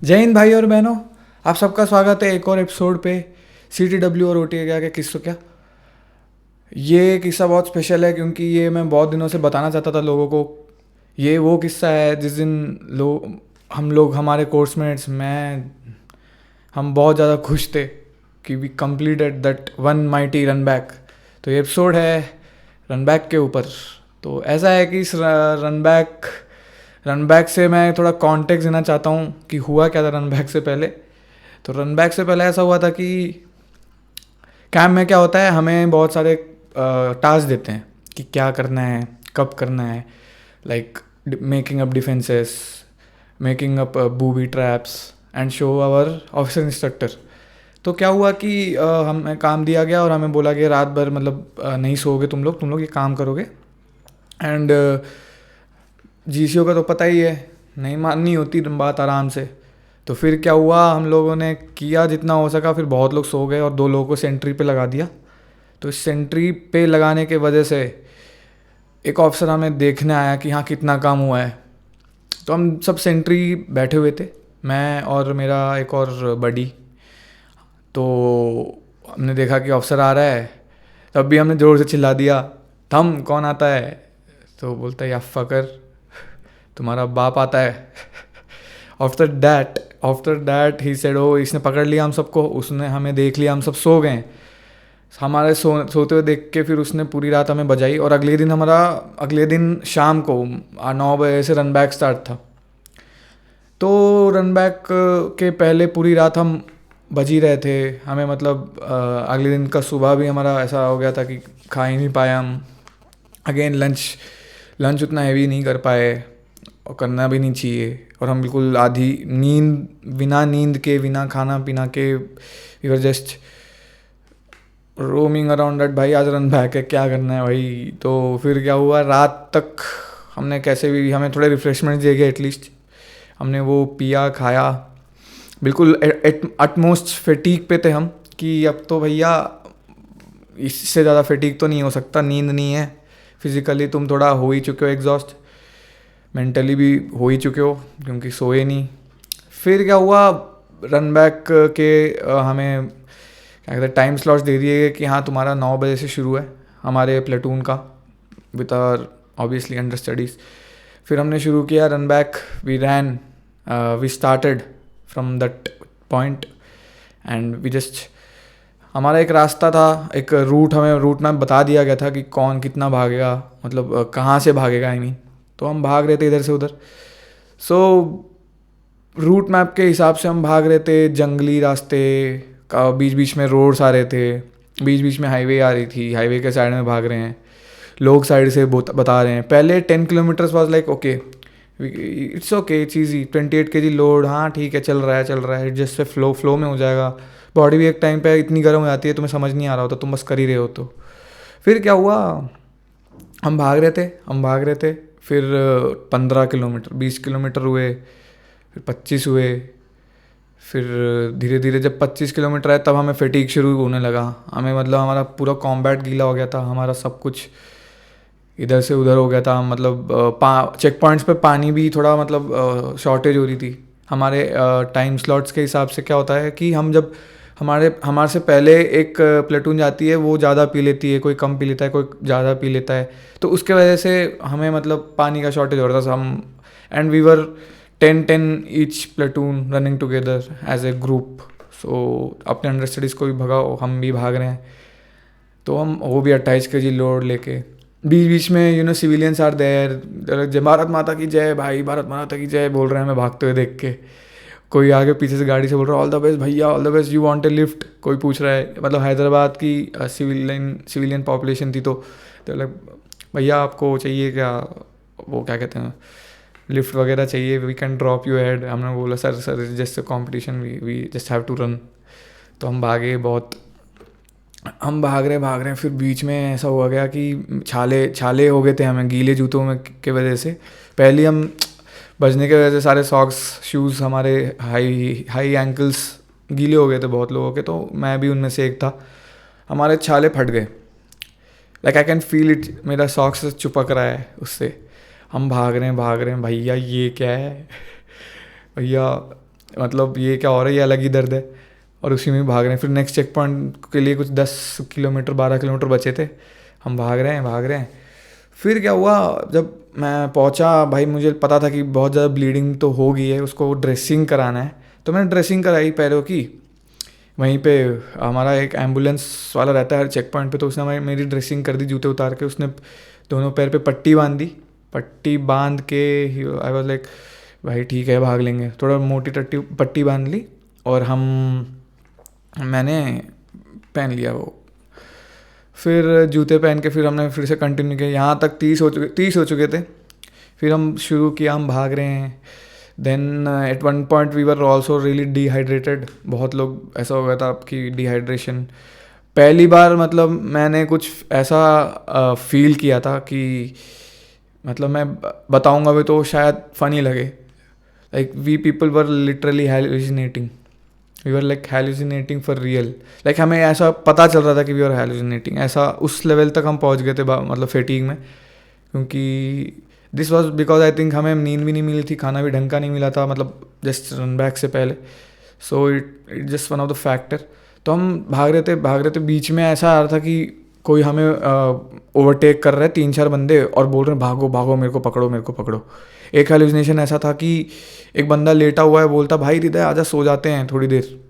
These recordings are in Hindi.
जय हिंद भाई और बहनों, आप सबका स्वागत है एक और एपिसोड पे। CTW और OTA के आगे किस्सों क्या। ये किस्सा बहुत स्पेशल है क्योंकि ये मैं बहुत दिनों से बताना चाहता था लोगों को। ये वो किस्सा है जिस दिन हम लोग हमारे कोर्समेट्स हम बहुत ज़्यादा खुश थे कि we completed that one mighty run back. तो ये एपिसोड है रन बैक के ऊपर। तो ऐसा है कि इस रन बैक से मैं थोड़ा कॉन्टेक्स्ट देना चाहता हूँ कि हुआ क्या था रन बैक से पहले। तो रन बैक से पहले ऐसा हुआ था कि कैंप में क्या होता है, हमें बहुत सारे टास्क देते हैं कि क्या करना है, कब करना है। Like making up defences, making up booby traps and show our officer instructor. तो क्या हुआ कि हमें काम दिया गया और हमें बोला गया रात भर मतलब नहीं सोओगे तुम लोग ये काम करोगे। एंड GCO का तो पता ही है, नहीं माननी होती बात आराम से। तो फिर क्या हुआ, हम लोगों ने किया जितना हो सका, फिर बहुत लोग सो गए और 2 लोगों को सेंट्री पे लगा दिया। तो इस सेंट्री पे लगाने के वजह से एक ऑफिसर हमें देखने आया कि हाँ कितना काम हुआ है। तो हम सब सेंट्री बैठे हुए थे, मैं और मेरा एक और बडी। तो हमने देखा कि ऑफिसर आ रहा है, तब भी हमने ज़ोर से चिल्ला दिया, थम कौन आता है। तो बोलता है या फकर तुम्हारा बाप आता है। आफ्टर दैट ही सेड, ओ इसने पकड़ लिया हम सबको, उसने हमें देख लिया, हम सब सो गए। हमारे सोते हुए देख के फिर उसने पूरी रात हमें बजाई। और अगले दिन शाम को 9 बजे से रन बैक स्टार्ट था। तो रन बैक के पहले पूरी रात हम बज ही रहे थे। हमें मतलब अगले दिन का सुबह भी हमारा ऐसा हो गया था कि खा ही नहीं पाए हम। अगेन लंच उतना हैवी नहीं कर पाए और करना भी नहीं चाहिए। और हम बिल्कुल आधी बिना नींद के, बिना खाना पीना के we were just roaming around that भाई आज रन बैक है, क्या करना है भाई। तो फिर क्या हुआ, रात तक हमने कैसे भी, हमें थोड़े रिफ्रेशमेंट दिए गए एटलीस्ट। हमने वो पिया खाया, बिल्कुल अटमोस्ट फेटीक पे थे हम कि अब तो भैया इससे ज़्यादा फेटीक तो नहीं हो सकता, नींद नहीं है। फिज़िकली तुम थोड़ा हो ही चुके हो एग्जॉस्ट, मेंटली भी हो ही चुके हो क्योंकि सोए नहीं। फिर क्या हुआ, रन बैक के हमें क्या कहते हैं टाइम स्लॉट्स दे दिए गए कि हाँ तुम्हारा 9 बजे से शुरू है हमारे प्लेटून का, with our obviously understudies. फिर हमने शुरू किया run back, we started from that point and we just, हमारा एक रास्ता था, एक हमें रूट मैप बता दिया गया था कि कौन कितना भागेगा, मतलब कहाँ से भागेगा आई मीन। तो हम भाग रहे थे इधर से उधर। सो रूट मैप के हिसाब से हम भाग रहे थे, जंगली रास्ते का, बीच बीच में रोड्स आ रहे थे, बीच बीच में हाईवे आ रही थी, हाईवे के साइड में भाग रहे हैं लोग, साइड से बता रहे हैं। पहले 10 kilometres was like okay, it's okay, it's easy, 28 kg load, हाँ ठीक है, चल रहा है जस्ट से फ्लो में हो जाएगा। बॉडी भी एक टाइम पे इतनी गर्म हो जाती है तुम्हें समझ नहीं आ रहा होता, तुम बस कर ही रहे हो। तो फिर क्या हुआ, हम भाग रहे थे। फिर 15 किलोमीटर, 20 किलोमीटर हुए, फिर 25 हुए। फिर धीरे धीरे जब 25 किलोमीटर आए तब हमें फटीग शुरू होने लगा। हमें मतलब हमारा पूरा कॉम्बैट गीला हो गया था, हमारा सब कुछ इधर से उधर हो गया था। मतलब चेक पॉइंट्स पे पानी भी थोड़ा मतलब शॉर्टेज हो रही थी। हमारे टाइम स्लॉट्स के हिसाब से क्या होता है कि हम जब हमारे से पहले एक प्लेटून जाती है, वो ज़्यादा पी लेती है, कोई कम पी लेता है, कोई ज़्यादा पी लेता है। तो उसके वजह से हमें मतलब पानी का शॉर्टेज हो रहा था। हम and we were 10 each platoon running together as a group. So अपने अंडर स्टडीज़ को भी भगाओ, हम भी भाग रहे हैं। तो हम वो भी 28 kg लोड लेके, बीच बीच में सिविलियंस आर देयर, जय भारत माता की जय भाई, भारत माता की जय बोल रहे हैं हमें भागते हुए देख के। कोई आगे पीछे से गाड़ी से बोल रहा है ऑल द बेस्ट भैया, all the best, you want a lift, कोई पूछ रहा है। मतलब हैदराबाद की सिविलियन पॉपुलेशन थी। तो लाइक भैया आपको चाहिए क्या, वो क्या कहते हैं, लिफ्ट वगैरह चाहिए, we can drop you head. हमने बोला sir just competition, we just have to run. तो हम भाग रहे हैं। फिर बीच में ऐसा हुआ गया कि छाले हो गए थे हमें गीले जूतों में के वजह से। पहले हम बजने के वजह से सारे सॉक्स शूज़ हमारे हाई एंकल्स गीले हो गए थे बहुत लोगों के, तो मैं भी उनमें से एक था। हमारे छाले फट गए, like I can feel it, मेरा सॉक्स चिपक रहा है उससे। हम भाग रहे हैं, भैया ये क्या है भैया। मतलब ये क्या हो रहा है, ये अलग ही दर्द है। और उसी में भाग रहे हैं। फिर नेक्स्ट चेक पॉइंट के लिए कुछ 10 किलोमीटर 12 किलोमीटर बचे थे। हम भाग रहे हैं। फिर क्या हुआ, जब मैं पहुंचा भाई, मुझे पता था कि बहुत ज़्यादा ब्लीडिंग तो हो गई है, उसको ड्रेसिंग कराना है। तो मैंने ड्रेसिंग कराई पैरों की। वहीं पे हमारा एक एम्बुलेंस वाला रहता है हर चेक पॉइंट पे, तो उसने मेरी ड्रेसिंग कर दी, जूते उतार के उसने दोनों पैर पे पट्टी बांध दी। पट्टी बांध के आई वाज लाइक भाई ठीक है भाग लेंगे। थोड़ा मोटी टट्टी पट्टी बांध ली और मैंने पहन लिया वो। फिर जूते पहन के फिर हमने फिर से कंटिन्यू किया। यहाँ तक 30 हो चुके थे। फिर हम शुरू किया, हम भाग रहे हैं। Then at one point we were also really dehydrated. बहुत लोग ऐसा हो गया था आपकी डिहाइड्रेशन। पहली बार मतलब मैंने कुछ ऐसा फील किया था कि मतलब मैं बताऊंगा भी तो शायद फ़नी लगे। Like we people were literally hallucinating. We were like hallucinating for real. Like हमें ऐसा पता चल रहा था कि वी आर हेलुसिनेटिंग। ऐसा उस लेवल तक हम पहुंच गए थे मतलब फेटीग में। क्योंकि this was because I think हमें नींद भी नहीं मिली थी, खाना भी ढंग का नहीं मिला था, मतलब जस्ट रन बैक से पहले। So it just one of the factor. तो हम भाग रहे थे, बीच में ऐसा आ रहा था कि कोई हमें ओवरटेक कर रहा है, 3-4 बंदे, और बोल रहे हैं भागो भागो, मेरे को पकड़ो मेरे को पकड़ो। एक हेलुसिनेशन ऐसा था कि एक बंदा लेटा हुआ है, बोलता भाई हृदय आजा सो जाते हैं थोड़ी देर,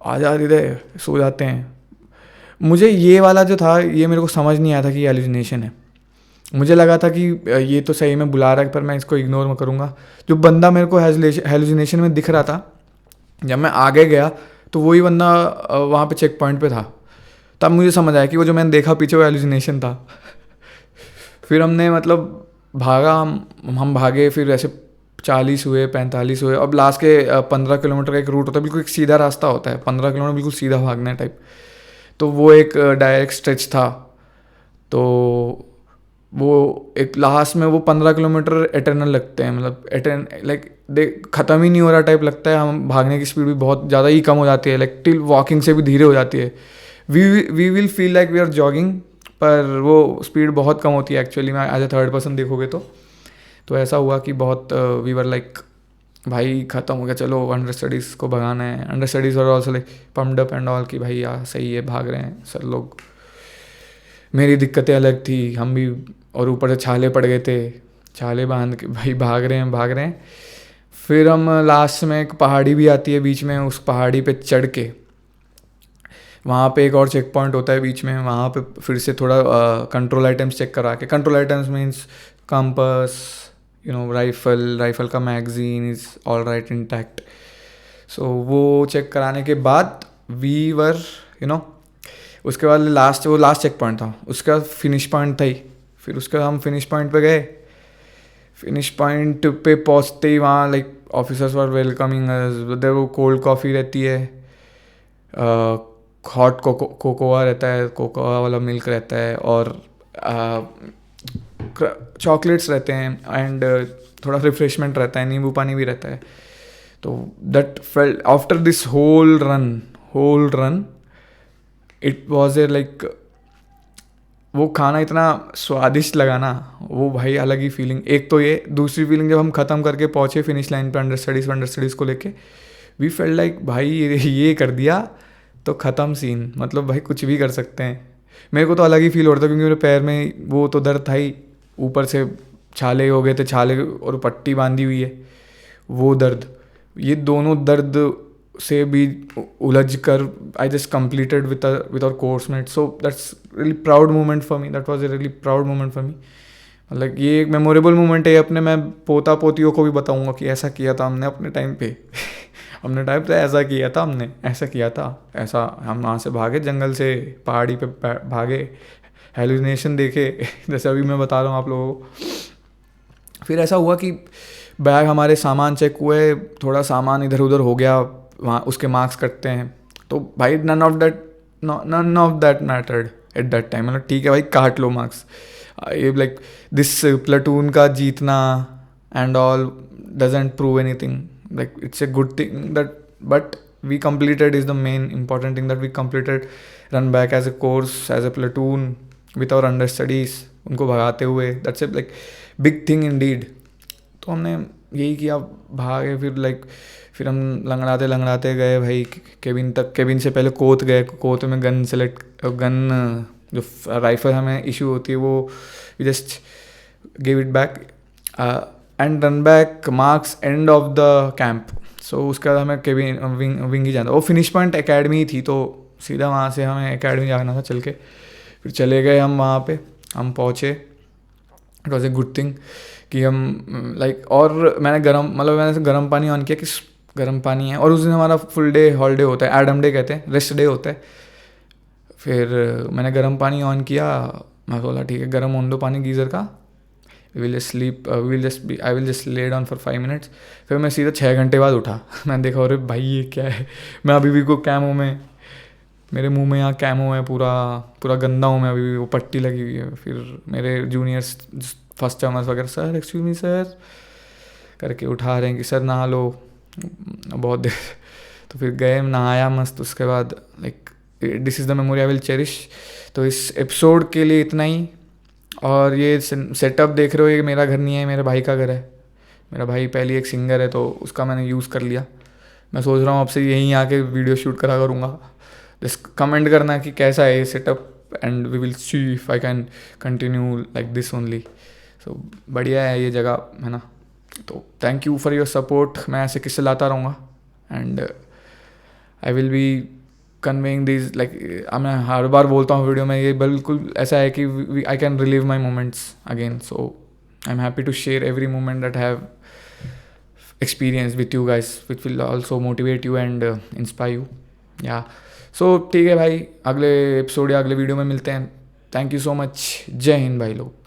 आजा हृदय सो जाते हैं। मुझे ये वाला जो था ये मेरे को समझ नहीं आया था कि ये हेलुसिनेशन है। मुझे लगा था कि ये तो सही में बुला रहा है, पर मैं इसको इग्नोर में करूँगा। जो बंदा मेरे को हेलुसिनेशन में दिख रहा था, जब मैं आगे गया तो वही बंदा वहाँ पे चेक पॉइंट पे था। तब मुझे समझ आया कि वो जो मैंने देखा पीछे वो हेलुसिनेशन था। फिर हमने मतलब भागा, हम भागे। फिर ऐसे 40 हुए, 45 हुए। अब लास्ट के 15 किलोमीटर का एक रूट होता है, बिल्कुल एक सीधा रास्ता होता है, 15 किलोमीटर बिल्कुल सीधा भागना है टाइप। तो वो एक डायरेक्ट स्ट्रेच था। तो वो एक लास्ट में वो 15 किलोमीटर एटर्नल लगते हैं, मतलब लाइक ख़त्म ही नहीं हो रहा टाइप लगता है। हम भागने की स्पीड भी बहुत ज़्यादा ही कम हो जाती है, लाइक टिल वॉकिंग से भी धीरे हो जाती है। We will feel like we are jogging, पर वो स्पीड बहुत कम होती है एक्चुअली में एज ए थर्ड पर्सन देखोगे तो ऐसा हुआ कि बहुत वी वर लाइक भाई ख़त्म हो गया, चलो अंडर स्टडीज़ को भगाना है। अंडर स्टडीज़ और also like pumped up and all कि भाई यार सही है, भाग रहे हैं सर लोग। मेरी दिक्कतें अलग थी, हम भी, और ऊपर से छाले पड़ गए थे, छाले बांध के भाई भाग रहे हैं। फिर हम लास्ट में एक पहाड़ी भी आती है बीच में, उस पहाड़ी पे चढ़ के वहाँ पे एक और चेक पॉइंट होता है बीच में। वहाँ पे फिर से थोड़ा कंट्रोल आइटम्स चेक करा के, control items means compass, rifle का magazine is all right intact. So वो चेक कराने के बाद वी वर उसके बाद लास्ट चेक पॉइंट था, उसका फिनिश पॉइंट था ही। फिर उसके बाद हम फिनिश पॉइंट पे गए। फिनिश पॉइंट पे पहुँचते ही वहाँ like officers were welcoming us. There वो कोल्ड कॉफ़ी रहती है, हॉट कोकोआ रहता है, कोकोआ वाला मिल्क रहता है, और चॉकलेट्स रहते हैं, एंड थोड़ा रिफ्रेशमेंट रहता है, नींबू पानी भी रहता है। तो that felt after this whole run it was a like, वो खाना इतना स्वादिष्ट लगा ना, वो भाई अलग ही फीलिंग। एक तो ये, दूसरी फीलिंग जब हम ख़त्म करके पहुँचे फिनिश लाइन पे अंडर स्टडीज़ को लेके, वी फेल्ट लाइक भाई ये कर दिया तो ख़त्म सीन, मतलब भाई कुछ भी कर सकते हैं। मेरे को तो अलग ही फील हो रहा था क्योंकि मेरे पैर में वो तो दर्द था ही, ऊपर से छाले हो गए थे, छाले और पट्टी बांधी हुई है, वो दर्द, ये दोनों दर्द से भी उलझ कर I just completed with our coursemate. So that's really proud moment for me, that was a really proud moment for me. मतलब ये एक मेमोरेबल मोमेंट है अपने, मैं पोता पोतियों को भी बताऊंगा कि ऐसा किया था हमने अपने टाइम पे। अपने टाइम पे ऐसा किया था हमने, ऐसा किया था, ऐसा हम वहाँ से भागे, जंगल से पहाड़ी पे भागे, हेलुसिनेशन देखे जैसे अभी मैं बता रहा हूँ आप लोगों को। फिर ऐसा हुआ कि बैग हमारे सामान चेक हुए, थोड़ा सामान इधर उधर हो गया, वहाँ उसके मार्क्स कटते हैं। तो भाई none of that mattered at that time. मतलब ठीक है भाई काट लो मार्क्स, ये लाइक दिस प्लेटून का जीतना and all doesn't prove anything, like it's a good thing that, but we completed is the main important thing, that we completed run back as a course, as a platoon with our understudies, उनको भगाते हुए, that's a like big thing indeed। तो हमने यही किया, भागे फिर लाइक, फिर हम लंगड़ाते लंगड़ाते गए भाई केबिन तक। केबिन से पहले कोत गए, कोत में गन सेलेक्ट, गन जो राइफल हमें इशू होती है वो just give it back and run back marks and of the camp. So उसके बाद हमें केबिन विंग ही जाना, वो फिनिश पॉइंट एकेडमी थी तो सीधा वहाँ से हमें एकेडमी जाना था चल के। फिर चले गए हम वहाँ पे, हम पहुँचे। It was a good thing कि हम लाइक, और मैंने गर्म पानी ऑन किया कि गर्म पानी है, और उस दिन हमारा फुल डे हॉलीडे होता है, एडम डे कहते हैं, रेस्ट डे होता है। फिर मैंने गर्म पानी ऑन किया, मैं बोला ठीक है गर्म होने दो पानी गीज़र का, we will sleep, I will just lay down for 5 minutes. फिर मैं सीधा 6 घंटे बाद उठा। मैंने देखा अरे भाई ये क्या है, मैं अभी भी को कैमो में, मेरे मुंह में यहाँ कैमो है, पूरा पूरा गंदा हूँ मैं अभी भी, वो पट्टी लगी हुई है। फिर मेरे जूनियर्स फर्स्ट टर्मर्स वगैरह सर एक्सक्यूज मी सर करके उठा रहे हैं कि सर नहा लो बहुत देर। तो फिर गए, नहाया मस्त। उसके बाद like this is the memory I will cherish. तो इस एपिसोड के लिए इतना ही। और ये सेटअप देख रहे हो, ये मेरा घर नहीं है, मेरे भाई का घर है। मेरा भाई पहले एक सिंगर है तो उसका मैंने यूज़ कर लिया। मैं सोच रहा हूँ आपसे यहीं आके वीडियो शूट करा करूँगा। जस्ट कमेंट करना कि कैसा है ये setup, and we will see if I can continue like this only. So बढ़िया है ये जगह, है ना। तो thank you for your support. मैं ऐसे किस्से लाता रहूँगा and I will be conveying this like, मैं हर बार बोलता हूँ वीडियो में, ये बिल्कुल ऐसा है कि I can relive my moments again. So I am happy to share every moment that have experience with you guys, which will also motivate you and inspire you. या सो ठीक है भाई, अगले एपिसोड या अगले वीडियो में मिलते हैं। Thank you so much. जय हिंद भाई लोग।